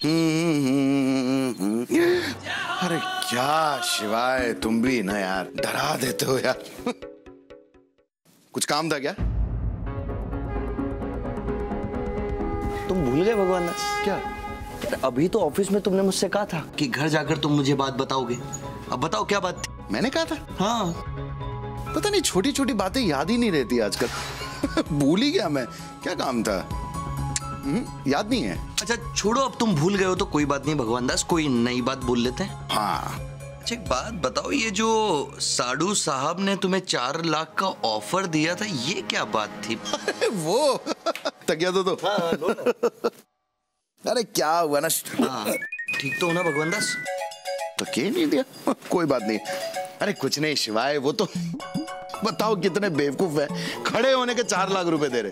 अरे क्या शिवाय, तुम भी ना यार डरा देते हो यार। कुछ काम था क्या? तुम भूल गए भगवान दास? क्या? अभी तो ऑफिस में तुमने मुझसे कहा था कि घर जाकर तुम मुझे बात बताओगे। अब बताओ क्या बात थी? मैंने कहा था? हाँ। पता नहीं, छोटी छोटी बातें याद ही नहीं रहती आजकल। भूल ही गया मैं। क्या काम था? याद नहीं है। अच्छा छोड़ो, अब तुम भूल गए हो तो कोई बात नहीं भगवान दास, कोई नई बात बोल लेते हैं। हाँ। अच्छा एक बात बताओ, ये जो साडू साहब ने तुम्हें 4 लाख का ऑफर दिया था, ये क्या बात थी? वो तकिया दो। हाँ, अरे क्या हुआ ना। हाँ, ठीक तो हो ना भगवान दास? तो क्या नहीं दिया, कोई बात नहीं। अरे कुछ नहीं शिवाय, वो तो बताओ कितने बेवकूफ है, खड़े होने के 4 लाख रुपए दे रहे।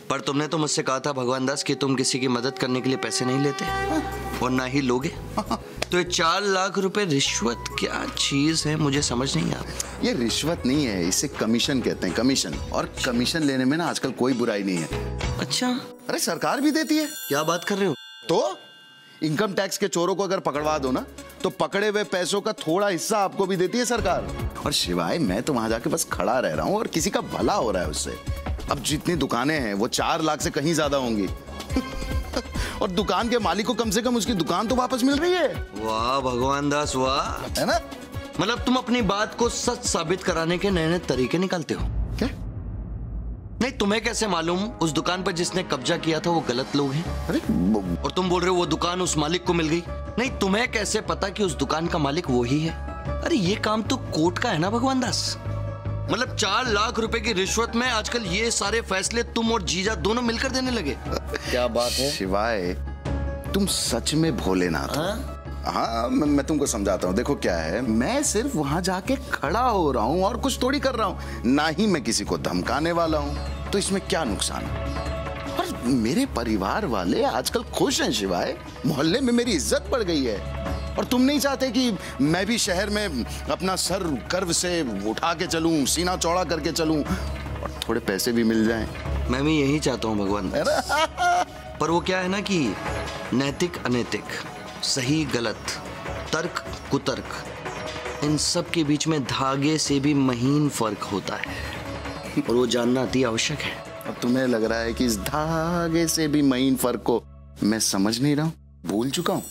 पर तुमने तो मुझसे कहा था भगवान दास कि तुम किसी की मदद करने के लिए पैसे नहीं लेते और ना ही लोगे। तो ये 4 लाख रुपए रिश्वत क्या चीज है, मुझे समझ नहीं आता। ये रिश्वत नहीं है, इसे कमीशन कहते हैं, कमीशन। और कमीशन लेने में ना आजकल कोई बुराई नहीं है। अच्छा। अरे सरकार भी देती है। क्या बात कर रहे हो? तो इनकम टैक्स के चोरों को अगर पकड़वा दो ना, तो पकड़े हुए पैसों का थोड़ा हिस्सा आपको भी देती है सरकार। और शिवाय मैं तो वहां जाके बस खड़ा रह रहा हूँ और किसी का भला हो रहा है उससे। अब जितनी दुकानें हैं वो 4 लाख से कहीं ज्यादा होंगी। और दुकान के मालिक को कम से कम उसकी दुकान तो वापस मिल रही है। वाह भगवान दास वाह, है ना? मतलब तुम अपनी बात को सच साबित कराने के नए नए तरीके निकालते हो। क्या? नहीं, तुम्हें कैसे मालूम उस दुकान पर जिसने कब्जा किया था वो गलत लोग हैं? अरे और तुम बोल रहे हो वो दुकान उस मालिक को मिल गई। नहीं, तुम्हें कैसे पता कि उस दुकान का मालिक वो ही है? अरे ये काम तो कोर्ट का है ना भगवान दास। मतलब 4 लाख रुपए की रिश्वत में आजकल ये सारे फैसले तुम और जीजा दोनों मिलकर देने लगे। क्या बात है शिवाय, तुम सच में भोलेनाथ हो। हाँ मैं तुमको समझाता हूँ। देखो क्या है, मैं सिर्फ वहां जाके खड़ा हो रहा हूँ और कुछ थोड़ी कर रहा हूँ, ना ही मैं किसी को धमकाने वाला हूँ। तो इसमें क्या नुकसान है? और मेरे परिवार वाले आजकल खुश हैं शिवाय, मोहल्ले में मेरी इज्जत बढ़ गई है। और तुम नहीं चाहते कि मैं भी शहर में अपना सर गर्व से उठा के चलूं, सीना चौड़ा करके चलूं और थोड़े पैसे भी मिल जाएं। मैं भी यही चाहता हूँ भगवान। पर वो क्या है ना कि नैतिक अनैतिक, सही गलत, तर्क कुतर्क, इन सब के बीच में धागे से भी महीन फर्क होता है और वो जानना अति आवश्यक है। अब तुम्हें लग रहा है कि इस धागे से भी महीन फर्क को मैं समझ नहीं रहा हूँ, भूल चुका हूँ।